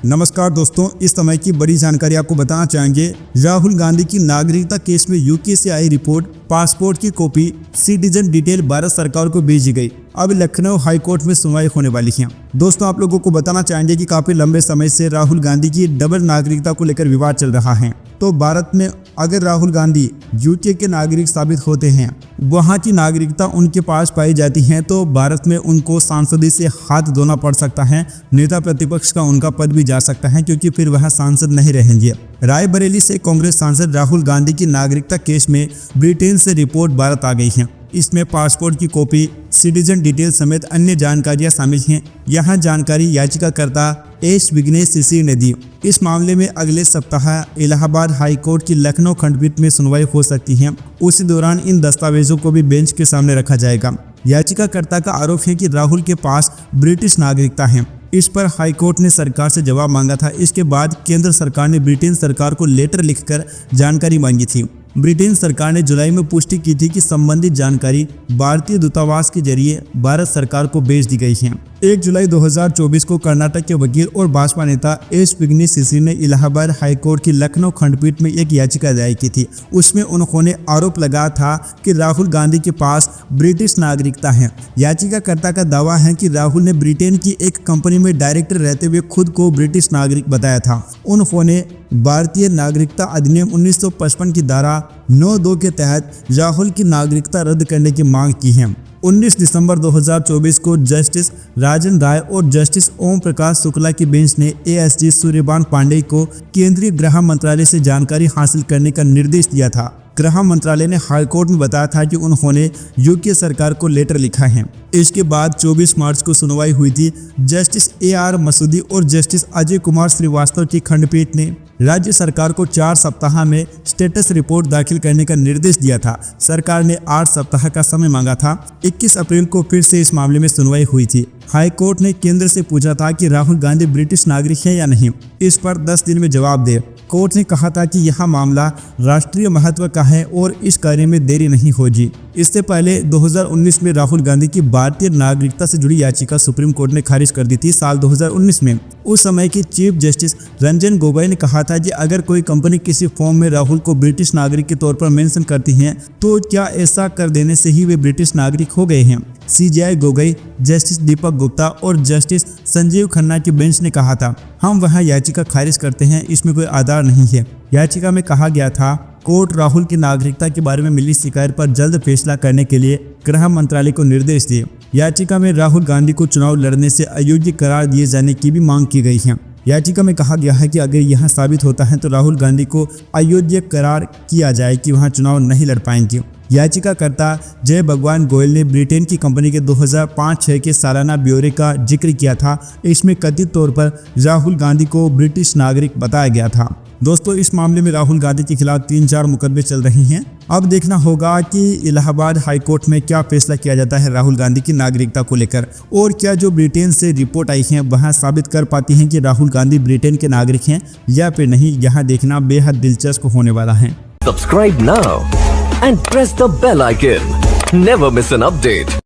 नमस्कार दोस्तों, इस समय की बड़ी जानकारी आपको बताना चाहेंगे। राहुल गांधी की नागरिकता केस में यूके से आई रिपोर्ट, पासपोर्ट की कॉपी, सिटीजन डिटेल भारत सरकार को भेजी गई। अब लखनऊ हाईकोर्ट में सुनवाई होने वाली है। दोस्तों, आप लोगों को बताना चाहेंगे कि काफी लंबे समय से राहुल गांधी की डबल नागरिकता को लेकर विवाद चल रहा है। तो भारत में अगर राहुल गांधी यूके के नागरिक साबित होते हैं, वहां की नागरिकता उनके पास पाई जाती है, तो भारत में उनको सांसदी से हाथ धोना पड़ सकता है। नेता प्रतिपक्ष का उनका पद भी जा सकता है, क्योंकि फिर वह सांसद नहीं रहेंगे। रायबरेली से कांग्रेस सांसद राहुल गांधी की नागरिकता केस में ब्रिटेन से रिपोर्ट भारत आ गई है। इसमें पासपोर्ट की कॉपी, सिटीजन डिटेल समेत अन्य जानकारियां शामिल हैं। यहां जानकारी याचिकाकर्ता एस विघ्नेश सिसी ने दी। इस मामले में अगले सप्ताह इलाहाबाद हाईकोर्ट की लखनऊ खंडपीठ में सुनवाई हो सकती है। उसी दौरान इन दस्तावेजों को भी बेंच के सामने रखा जाएगा। याचिकाकर्ता का आरोप है कि राहुल के पास ब्रिटिश नागरिकता है। इस पर हाईकोर्ट ने सरकार से जवाब मांगा था। इसके बाद केंद्र सरकार ने ब्रिटेन सरकार को लेटर लिखकर जानकारी मांगी थी। ब्रिटेन सरकार ने जुलाई में पुष्टि की थी कि संबंधित जानकारी भारतीय दूतावास के जरिए भारत सरकार को भेज दी गई है। 1 जुलाई 2024 को कर्नाटक के वकील और भाजपा नेता एस विघ्नेश सिसी ने इलाहाबाद हाईकोर्ट की लखनऊ खंडपीठ में एक याचिका दायर की थी। उसमें उन्होंने आरोप लगाया था कि राहुल गांधी के पास ब्रिटिश नागरिकता है। याचिकाकर्ता का दावा है कि राहुल ने ब्रिटेन की एक कंपनी में डायरेक्टर रहते हुए खुद को ब्रिटिश नागरिक बताया था। उन्होंने भारतीय नागरिकता अधिनियम 1955 की धारा 9(2) के तहत राहुल की नागरिकता रद्द करने की मांग की है। 19 दिसंबर 2024 को जस्टिस राजन राय और जस्टिस ओम प्रकाश शुक्ला की बेंच ने एएसजी सूर्यभान पांडेय को केंद्रीय गृह मंत्रालय से जानकारी हासिल करने का निर्देश दिया था। गृह मंत्रालय ने हाईकोर्ट में बताया था कि उन्होंने यूके सरकार को लेटर लिखा है। इसके बाद 24 मार्च को सुनवाई हुई थी। जस्टिस AR मसूदी और जस्टिस अजय कुमार श्रीवास्तव की खंडपीठ ने राज्य सरकार को 4 सप्ताह में स्टेटस रिपोर्ट दाखिल करने का निर्देश दिया था। सरकार ने 8 सप्ताह का समय मांगा था। 21 अप्रैल को फिर से इस मामले में सुनवाई हुई थी। हाईकोर्ट ने केंद्र से पूछा था कि राहुल गांधी ब्रिटिश नागरिक है या नहीं। इस पर 10 दिन में जवाब दे। कोर्ट ने कहा था कि यह मामला राष्ट्रीय महत्व का है और इस कार्य में देरी नहीं होगी। इससे पहले 2019 में राहुल गांधी की भारतीय नागरिकता से जुड़ी याचिका सुप्रीम कोर्ट ने खारिज कर दी थी साल 2019 में। उस समय की चीफ जस्टिस रंजन गोगोई ने कहा था कि अगर कोई कंपनी किसी फॉर्म में राहुल को ब्रिटिश नागरिक के तौर पर मेंशन करती है, तो क्या ऐसा कर देने से ही वे ब्रिटिश नागरिक हो गए हैं। CJI गोगोई, जस्टिस दीपक गुप्ता और जस्टिस संजीव खन्ना की बेंच ने कहा था, हम वहां याचिका खारिज करते हैं, इसमें कोई आधार नहीं है। याचिका में कहा गया था, कोर्ट राहुल की नागरिकता के बारे में मिली शिकायत पर जल्द फैसला करने के लिए गृह मंत्रालय को निर्देश दिए। याचिका में राहुल गांधी को चुनाव लड़ने से अयोग्य करार दिए जाने की भी मांग की गई है। याचिका में कहा गया है कि अगर यह साबित होता है तो राहुल गांधी को अयोग्य करार किया जाए कि वहां चुनाव नहीं लड़ पाएंगे। याचिकाकर्ता जय भगवान गोयल ने ब्रिटेन की कंपनी के 2005-06 के सालाना ब्यौरे का जिक्र किया था। इसमें कथित तौर पर राहुल गांधी को ब्रिटिश नागरिक बताया गया था। दोस्तों, इस मामले में राहुल गांधी के खिलाफ 3-4 मुकदमे चल रहे हैं। अब देखना होगा कि इलाहाबाद हाईकोर्ट में क्या फैसला किया जाता है राहुल गांधी की नागरिकता को लेकर, और क्या जो ब्रिटेन से रिपोर्ट आई है वहां साबित कर पाती हैं कि राहुल गांधी ब्रिटेन के नागरिक हैं या फिर नहीं। यहां देखना बेहद दिलचस्प होने वाला है। Subscribe now and press the bell icon. Never miss an update.